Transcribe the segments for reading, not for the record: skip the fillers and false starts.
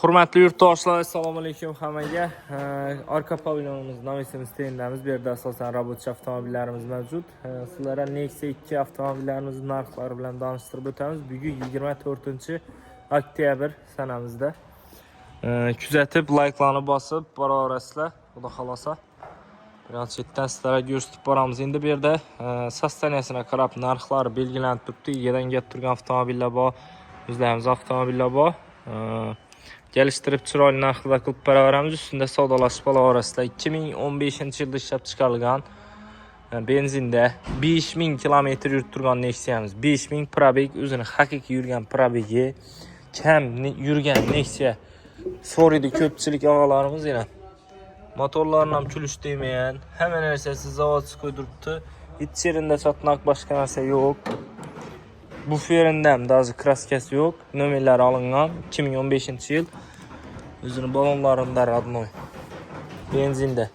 Hurmatli yurtdoshlar, assalomu alaykum hammaga. Arka pavilyonimiz Novosimskiy stendamiz. Bu yerda asosan robotchi avtomobillarimiz mavjud. Sizlarga Nexia 2 avtomobillarimiz narxlari bilan tanishtirib o'tamiz. Bugun 24-oktyabr sanamizda. Kuzatib, layklarni bosib boraverasizlar, xudo xolosa. Biroz chetdan sizlarga ko'rsatib boramiz. Endi bu yerda sostaniyasini qarab narxlari belgilanib turibdi. Yedan kelib turgan avtomobillar bor, o'zlarimiz avtomobillar bor. Gelishtirib chiroyli narxda qilib beraveramiz. Ustida savdolashib olaverasizlar. 2015-yilda ishlab chiqarilgan benzinda 5000 kilometr yurib turgan Nexia'miz. 5000 probeg, o'zini haqiqiy yurgan probegi, kam yurgan Nexia. So'raydi ko'pchilik og'alarimiz yana. Motorlarni ham kulish demagan, hamma narsasi zavodsiz qo'ydiribdi. Hech yerida chotnoq boshqa narsa yo'q. Bu ferindam даже kraskasi yo'q. Nomerlari olingan 2015-yil. O'zini balonlarida родной. Benzinda.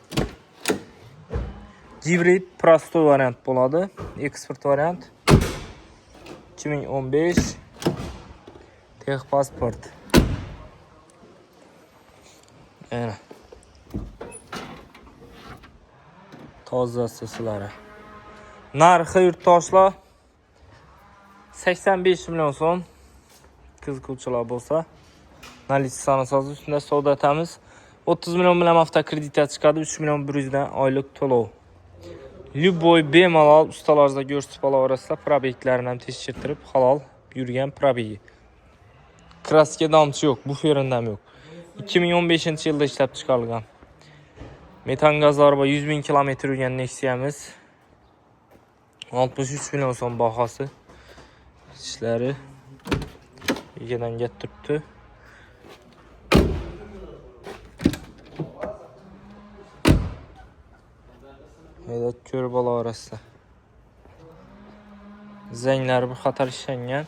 Gibrid prostoy variant bo'ladi. Eksport variant. 2015 texpasport. Ana. Tozasi sizlari. Narxi yurtdoshlar 85 million so'm. Qiziquvchilar bo'lsa, nalitsani so'z ustida savdo etamiz. 30 million bilan hafta kredit chiqadi, 3 million 100 dan oylik to'lov. Любой bemalol ustalaringizda ko'rsatib olaverasizlar, probeklarini ham tekshirtirib, halol yurgan probegi. Kraska damchi yo'q, bu ferindam yo'q. 2015-yilda ishlab chiqarilgan. Metan gazlari bor, 100 000 kilometr yurgan Nexia'miz. 63 million so'm bahosi. İşleri yedan getiribdi. Haydat ko'rib olaverasizlar. Zanglari bir xatar ishlangan.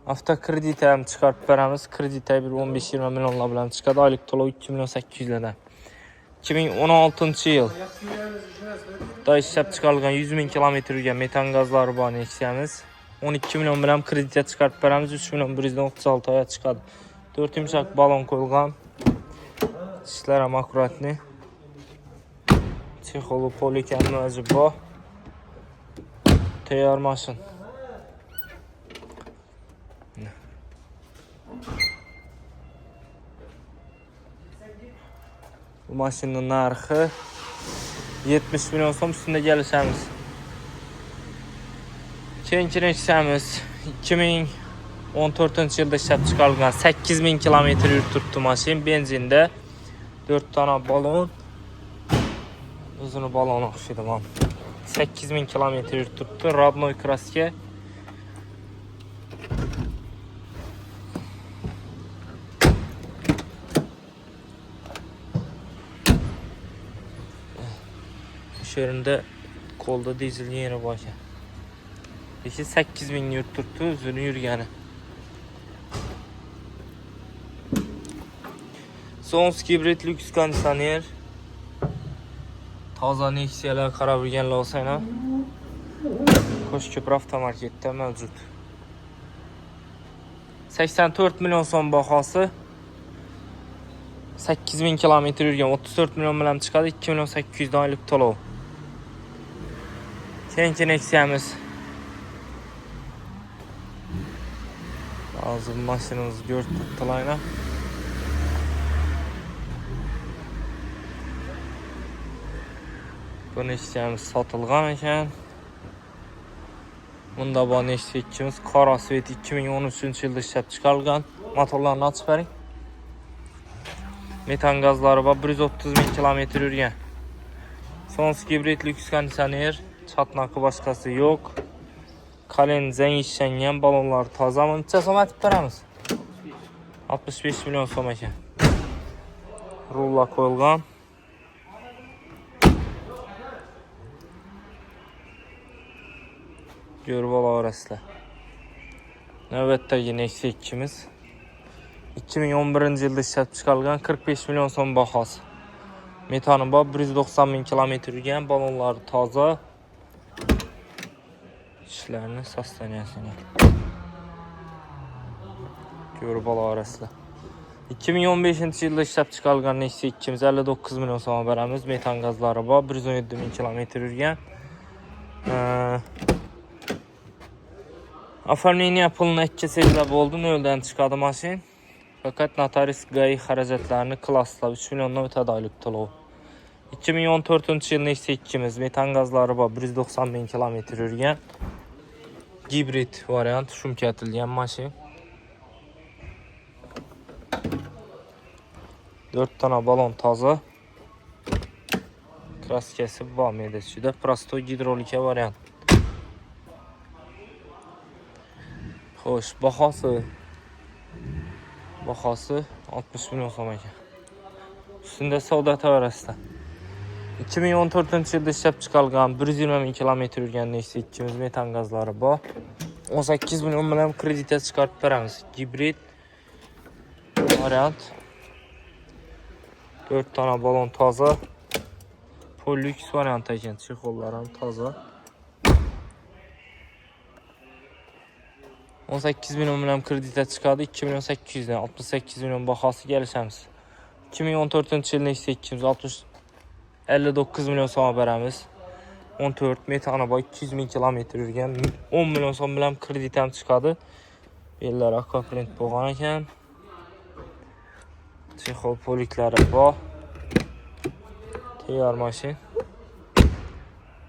Avto kredit ham chiqarib beramiz. Kredit bir 15-20 millionlar bilan chiqadi. Oylik to'lov 2 million 800 dan. 2016-yil da ishlab chiqarilgan 100 000 kilometr yurgan metan gazlari bor Nexia'miz. 12 million bilan kredit chiqarib beramiz. 3 million 100 dan 36 oy chiqadi. 4 yumshoq balon qo'yilgan. Ishlar ham akkuratni. Texolu polikan mavjud bor. Tayyor mashin. Bu mashinning narxi 70 million so'm ustida kelishamiz. Keyingi Nexia'miz 2014-yilda ishlab chiqarilgan 8000 kilometr yurib turibdi mashin. Benzinda 4 tane balon. O'zini baloni o'xshaydi mana. 8000 kilometr yurib turibdi. Родной kraska. Shu yerda qo'lda dizel yeri bor ekan. 8000 yurib turibdi, o'zini yurgani. Sonskiy hibrid lyuks konditsioner. Toza Nexia'lar qarab yurganlar olsanglar, Qo'shko'pir avtomarketda mavjud. 84 million so'm bahosi. 8000 kilometr yurgan 34 million bilan chiqadi, 2 million 800 dan oylik to'lov. Keyingi Nexia'miz. Hozir mashinamizni ko'rib turibdilar. Bu Nexia'miz sotilgan ekan. Bunda bor Nexia 2'miz qora svet 2013-yilda ishlab chiqarilgan. Motorlarni ochib bering. Metan gazlari bor, 130 000 kilometr yurgan. Sonskiy hibrid lyuks konditsioner, chatnoqi boshqasi yo'q. Kalen zang ishlangan, balonlar toza. Buncha so'm aytib beramiz. 65 million so'm ekan. Rullar qo'yilgan. Ko'rib olaverasizlar. Navbatdagi Nexia 2'miz 2011-yilda ishlab chiqarilgan 45 million so'm bahosi. Metani bor, 190 000 kilometr yurgan, balonlari toza. Ishlarni sostaniyasini ko'rib olaverasizlar. 2015-yilda ishlab chiqarilgan Nexia 259 million so'm beramiz. Metan gazlari bor, 117 ming kilometr yurgan. Оформление pulini 2 sezlab bo'ldi, 0 dan chiqadi mashin. Faqat notarius GAI xarajatlarini klasslab 3 milliondan o'tadi oylik to'lov. 2014-yil Nexia 2'miz metan gazlari bor, 190 ming kilometr yurgan. Gibrid variant, shumkatilgan mashin. 4 tane balon toza. Kraskasi bor medachida, prostoy gidrolika variant. Xo'sh, bahosi 60 million so'm ekan. Ustida savdo to'g'risida. 2014-yilda ishlab chiqarilgan 120 ming kilometr yurgan Nexia 2'miz metan gazlari bor. 18 million bilan kreditga chiqarib beramiz. Gibrid variant. 4 tane balon toza. Pollux variant ekan, chexollari ham toza. 18 million bilan kreditga chiqadi. 2 million 800 dan 68 million bahosiga kelishamiz. 2014-yil Nexia 2'miz 59 million so'm beramiz. 14 metani bor, 200 ming kilometr yurgan. 10 million so'm bilan kredit ham chiqadi. Bellar aquaprint bo'lgan ekan. Chexol poliklari bor. Tayyor mashin.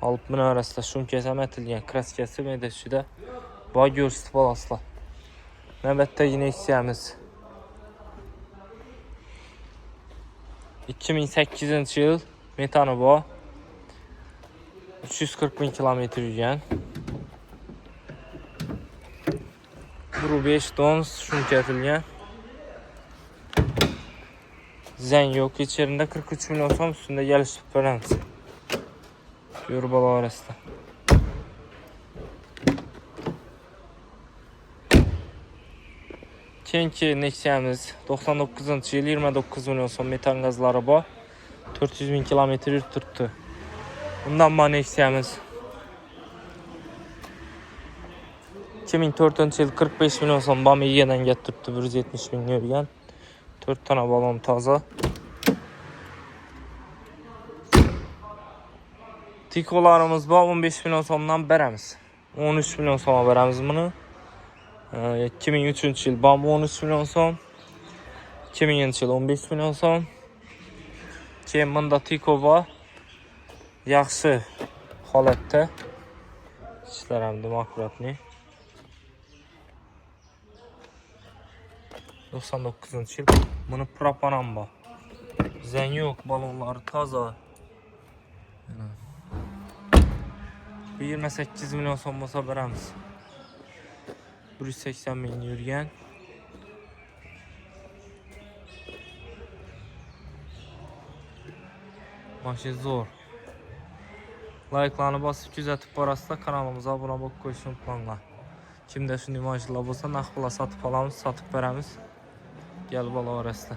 Olib minorasida shumkasi ham atilgan, kraskasi medachida bor, ko'rsatib olasizlar. Navbatdagi Nexia'miz 2008-yil metani bor. 340 ming kilometr yurgan. 5 ton shumkatilgan. Zang yo'q, ichida 43 million so'm ustida kelishib beramiz. Yo'l bola orasida. Keyingi Nexia'miz 99-yil 29 million so'm metan gazlari bor. 400 ming kilometr yurib turibdi. Undan bor Nexia'miz 2004-yil 45 million so'm Bamigadan kelib turibdi, 170 ming yurgan. 4 tane balon toza. Tikolarimiz bor, 15 million so'mdan beramiz. 13 million so'm beramiz buni. 2003-yil bor, 13 million so'm. 2000-yil 15 million so'm. Keyin bunda Tiko bor. Yaxshi holatda. Ishlar ham demokratni. 99-yil. Buni propan bor. Zang yo'q, balonlari toza. 28 million so'm bo'lsa beramiz. 180 ming yurgan. Mashin zo'r. Like'larni bosib kuzatib borasizlar, kanalimizga obuna bo'lib qo'yishni unutmanglar. Kimda shunday mashinlar bo'lsa, naqd pulga sotib olamiz, sotib beramiz. Kelib ola orasida.